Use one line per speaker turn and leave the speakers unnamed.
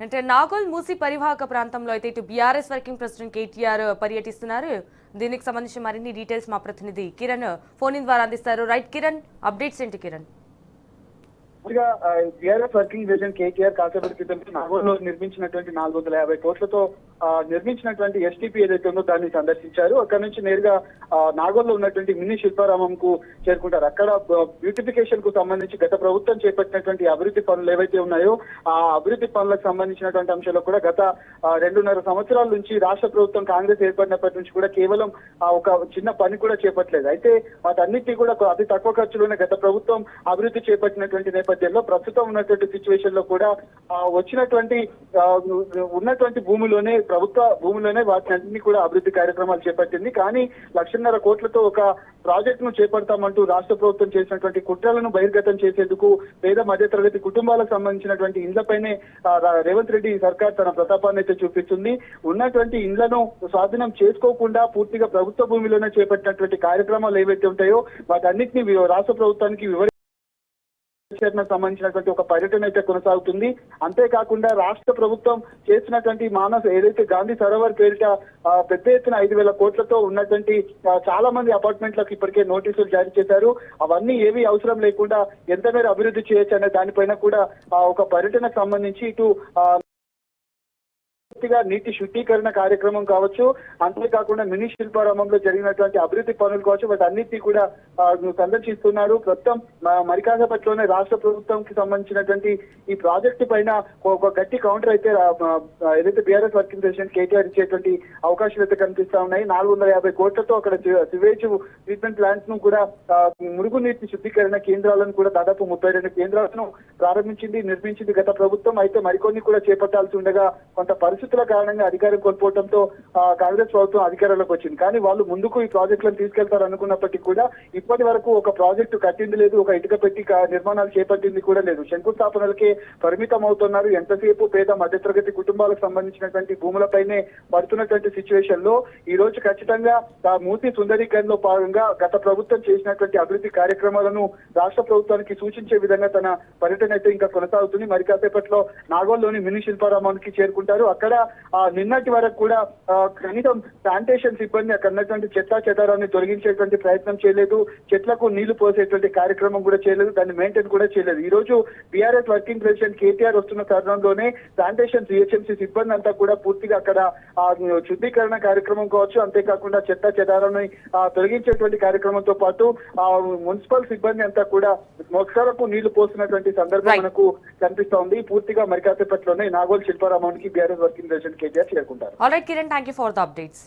అంటే నాగోల్ మూసి పరివాహక ప్రాంతంలో అయితే ఇటు బీఆర్ఎస్ వర్కింగ్ ప్రెసిడెంట్ కేటీఆర్ పర్యటిస్తున్నారు. దీనికి సంబంధించి మరిన్ని డీటెయిల్స్ మా ప్రతినిధి కిరణ్ ఫోన్ ఇన్ ద్వారా అందిస్తారు. రైట్ కిరణ్, అప్డేట్స్ ఏంటి Kiran?
BRS working president KTR కాసేపటి క్రితం నాగోల్లో నిర్మించినటువంటి 450 కోట్లతో నిర్మించినటువంటి ఎస్టీపీ ఏదైతే ఉందో దాన్ని సందర్శించారు. అక్కడ నుంచి నేరుగా నాగోల్లో ఉన్నటువంటి మినీ శిల్పారామం కు చేరుకుంటారు. అక్కడ బ్యూటిఫికేషన్ కు సంబంధించి గత ప్రభుత్వం చేపట్టినటువంటి అభివృద్ధి పనులు ఏవైతే ఉన్నాయో ఆ అభివృద్ధి పనులకు సంబంధించినటువంటి అంశాల్లో కూడా గత 2.5 సంవత్సరాల నుంచి రాష్ట్ర ప్రభుత్వం కాంగ్రెస్ ఏర్పడినప్పటి నుంచి కూడా కేవలం ఒక చిన్న పని కూడా చేపట్టలేదు. అయితే వాటన్నిటినీ కూడా అతి తక్కువ ఖర్చులోనే గత ప్రభుత్వం అభివృద్ధి చేపట్టినటువంటి నేపథ్యంలో ప్రస్తుతం ఉన్నటువంటి సిచ్యువేషన్ లో కూడా ఉన్నటువంటి భూమిలోనే ప్రభుత్వ భూమిలోనే వాటిని కూడా అభివృద్ధి కార్యక్రమాలు చేపట్టింది. కానీ 1.5 కోట్లతో ఒక ప్రాజెక్ట్ ను చేపడతామంటూ రాష్ట్ర ప్రభుత్వం చేసినటువంటి కుట్రలను బహిర్గతం చేసేందుకు పేద మధ్యతరగతి కుటుంబాలకు సంబంధించినటువంటి ఇండ్లపైనే రేవంత్ రెడ్డి సర్కార్ తన ప్రతాపాన్ని అయితే చూపిస్తుంది. ఉన్నటువంటి ఇండ్లను స్వాధీనం చేసుకోకుండా పూర్తిగా ప్రభుత్వ భూమిలోనే చేపట్టినటువంటి కార్యక్రమాలు ఏవైతే ఉంటాయో వాటన్నిటిని రాష్ట్ర ప్రభుత్వానికి సంబంధించినటువంటి ఒక పర్యటన అయితే కొనసాగుతుంది. అంతేకాకుండా రాష్ట్ర ప్రభుత్వం చేసినటువంటి మానస్ ఏదైతే గాంధీ సరోవర్ పేరిట పెద్ద ఎత్తున 5,000 కోట్లతో ఉన్నటువంటి చాలా మంది అపార్ట్మెంట్లకు ఇప్పటికే నోటీసులు జారీ చేశారు. అవన్నీ ఏవి అవసరం లేకుండా ఎంత మేర అభివృద్ధి చేయొచ్చు అనే దానిపైన కూడా ఒక పర్యటనకు సంబంధించి ఇటు నీటి శుద్ధీకరణ కార్యక్రమం కావచ్చు, అంతేకాకుండా మినీ శిల్పారామంలో జరిగినటువంటి అభివృద్ధి పనులు కావచ్చు, వాటి అన్నిటినీ కూడా సందర్శిస్తున్నారు. ప్రస్తుతం మరికాసేపట్లోనే రాష్ట్ర ప్రభుత్వంకి సంబంధించినటువంటి ఈ ప్రాజెక్టు పైన ఒక గట్టి కౌంటర్ అయితే ఏదైతే బీఆర్ఎస్ వర్కింగ్ ప్రెసిడెంట్ కేటీఆర్ ఇచ్చేటువంటి అవకాశాలు అయితే కనిపిస్తా ఉన్నాయి. 450 కోట్లతో అక్కడ సివేజ్ ట్రీట్మెంట్ ప్లాంట్స్ ను కూడా మురుగునీటి శుద్ధీకరణ కేంద్రాలను కూడా దాదాపు 32 కేంద్రాలను ప్రారంభించింది, నిర్మించింది గత ప్రభుత్వం. అయితే మరికొన్ని కూడా చేపట్టాల్సి ఉండగా కొంత పరిస్థితుల కారణంగా అధికారం కోల్పోవడంతో కాంగ్రెస్ ప్రభుత్వం అధికారంలోకి వచ్చింది. కానీ వాళ్ళు ముందుకు ఈ ప్రాజెక్టులను తీసుకెళ్తారు అనుకున్నప్పటికీ కూడా ఇప్పటి వరకు ఒక ప్రాజెక్టు కట్టింది లేదు, ఒక ఇటుక పెట్టి నిర్మాణాలు చేపట్టింది కూడా లేదు. శంకుస్థాపనలకే పరిమితం అవుతున్నారు. ఎంతసేపు పేద మధ్యతరగతి కుటుంబాలకు సంబంధించినటువంటి భూములపైనే పడుతున్నటువంటి సిచ్యువేషన్ లో ఈ రోజు ఖచ్చితంగా మూసి సుందరీకరణలో భాగంగా గత ప్రభుత్వం చేసినటువంటి అభివృద్ధి కార్యక్రమాలను రాష్ట్ర ప్రభుత్వానికి సూచించే విధంగా తన పర్యటన అయితే ఇంకా కొనసాగుతుంది. మరి కాసేపట్లో నాగోల్లోని మినీ శిల్పారామానికి చేరుకుంటారు. అక్కడ నిన్నటి వరకు కూడా కనీసం శానిటేషన్ సిబ్బంది అక్కడ ఉన్నటువంటి చెత్త చెదారాన్ని తొలగించేటువంటి ప్రయత్నం చేయలేదు, చెట్లకు నీళ్లు పోసేటువంటి కార్యక్రమం కూడా చేయలేదు, దాన్ని మెయింటైన్ కూడా చేయలేదు. ఈ రోజు బీఆర్ఎస్ వర్కింగ్ ప్రెసిడెంట్ కేటీఆర్ వస్తున్న తరుణంలోనే శానిటేషన్ సిహెచ్ఎంసీ సిబ్బంది అంతా కూడా పూర్తిగా అక్కడ శుద్ధీకరణ కార్యక్రమం కావచ్చు, అంతేకాకుండా చెత్త చెదారాన్ని తొలగించేటువంటి కార్యక్రమంతో పాటు మున్సిపల్ సిబ్బంది అంతా కూడా మొక్కలకు నీళ్లు పోస్తున్నటువంటి సందర్భం మనకు కనిపిస్తా ఉంది. పూర్తిగా మరికాసేపట్లోనే నాగోల్ శిల్పారామానికి బీఆర్ఎస్ వర్కింగ్ ప్రెసిడెంట్ కేటీఆర్ చేరుకుంటారు.
Alright Kiran, thank you for the updates.